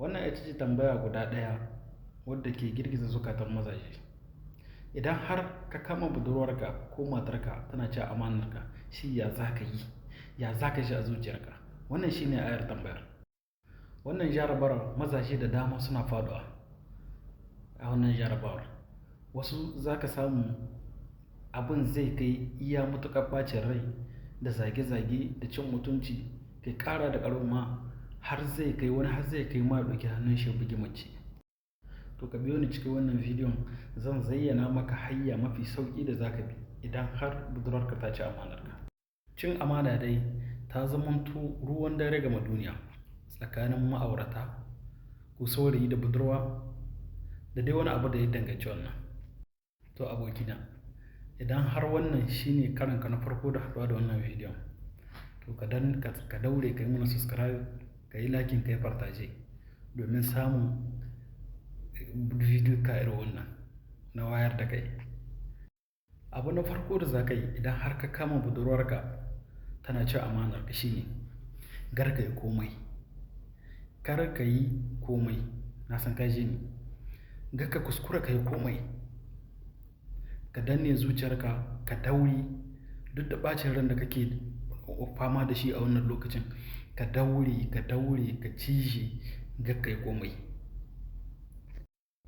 Wannan ita ce tambaya guda ɗaya wadda ke girgiza zukatan mazaje. Idan har ka kama budurwarka ko matarka tana ci amanarka, shi ya za ka yi? Ya za ka ji a zuciyarka? Wannan shi ne ayar tambayar. Wannan jarabawar mazaje da dama suna faɗuwa a wannan jarabawar. Wasu za ka samu abin zai kai iya matuƙar ɓacin rai da zage-zage da cin mutunci, kai ƙara da ƙaro ma har zai kai ma ya ɗauki hannun shi ya bugi mace. To ka biyo ni cikin wannan bidiyon, zan zayyana maka hanya mafi sauƙi da za ka bi idan har budurwarka ta ci amanarka. Cin amana dai ta zamanto ruwan dare gama duniya tsakanin ma'aurata ko saurayi da budurwa da dai wani abu da ya danganci wannan. To abokina, idan har wannan shine karanka na farko da haɗuwa da wannan bidiyon, to ka daure ka yi mana subscribe, ka yi lakin, ka yi partage domin samun bidiyo ka irin wannan na wayar da kai. Abu na farko da za ka yi idan har ka kama budurwarka tana cin amanarka shine kar ka yi komai. Kar ka yi komai, na san ka ji ni. Kar ka kuskura ka yi komai. Ka danne zuciyarka, ka daure duk da ɓacin ran da kake fama da shi a wannan lokacin. Ka daure, ka cije, kar ka yi komai.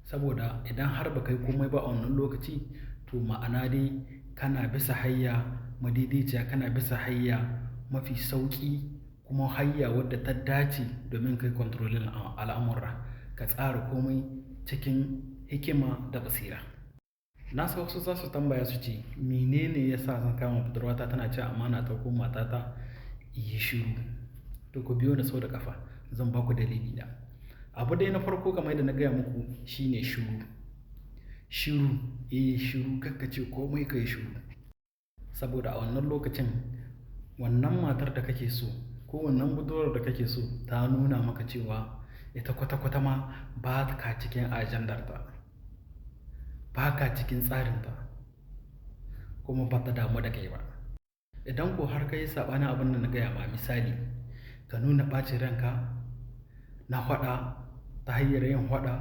Saboda idan har ba ka yi komai ba a wannan lokaci, to ma'ana dai kana bisa hayya madaidaiciya, kana bisa hayya mafi sauƙi kuma hayya wadda ta dace domin kai kontrolin al'amura. Ka tsara komai cikin hikima da basira. Na san wasu za su tambaya su ce, menene ya sa zan kama budurwata tana cin amana ta ko matata yi shiru? To ku biyo ni sau da ƙafa, zan ba ku dalili na. Abu dai na farko kamar yadda na gaya muku shine shiru. Shiru, shiru, kar ka ce komai, ka yi shiru. Saboda a wannan lokacin wannan matar da kake so ko wannan budurwar da kake so ta nuna maka cewa ita kwata-kwata ma ba ka cikin ajandarta, ba ka cikin tsarinta, kuma ba ta damu da kai ba. Idan ko har ka yi saɓanin abin da na gaya ma, misali ka nuna ɓacin ranka na faɗa ta hanyar yin faɗa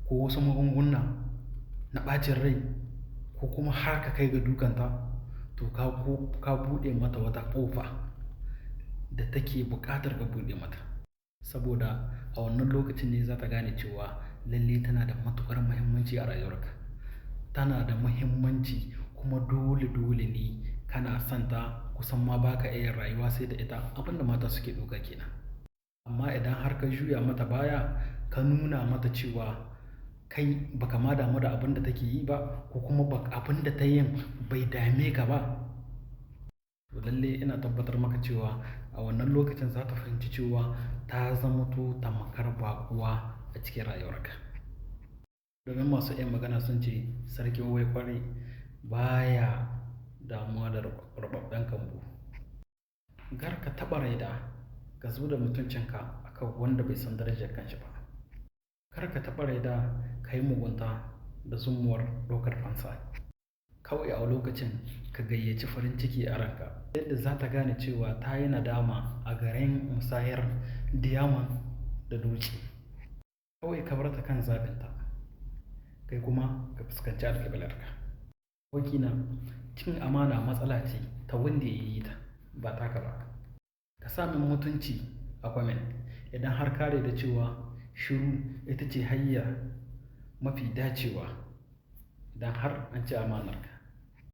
ko wasu magunguna na ɓacin rai, ko kuma har ka kai ga dukanta, to ka buɗe mata wata ƙofa da take buƙatar ka buɗe mata. Saboda a wannan lokacin ne za ta gane cewa lalle tana da matuƙar muhimmanci a rayuwarka. Tana da muhimmanci kuma dole ne kana son ta, kusan ma ba ka iya rayuwa sai da ita, abinda mata suke ɗauka kenan. Amma idan har ka juya mata baya, ka nuna mata cewa kai baka ma damu da abin da take yi ba, ko kuma abin da ta yin bai dame ka ba, to lalle ina tabbatar maka cewa a wannan lokacin za ta fahimci cewa ta zama to tamkar baƙuwa a cikin rayuwarka. Domin masu iya magana sun ce sarkin wai kwarai baya damuwa da rubabben kambu. Kar ka taɓa raida ka zo da mutuncinka akan wanda bai san darajar kanshi ba. Kar ka taɓa raida ka yi mugunta da zumuwar ɗaukar fansa. Kawai a lokacin ka gayyaci farin ciki a ranka, yadda za ta gane cewa ta yi nadama a garin musayar diamond da dutse. Kawai ka bar ta kan zaɓinta, kai kuma ka fuskanci alƙiblarka. Wakina, cin amana matsala ce ta wanda ya yi ta, ba taka ba. Ka sa min mutunci a comment idan har ka da cewa shiru ita ce hanya mafi dacewa idan har an ci amanarka.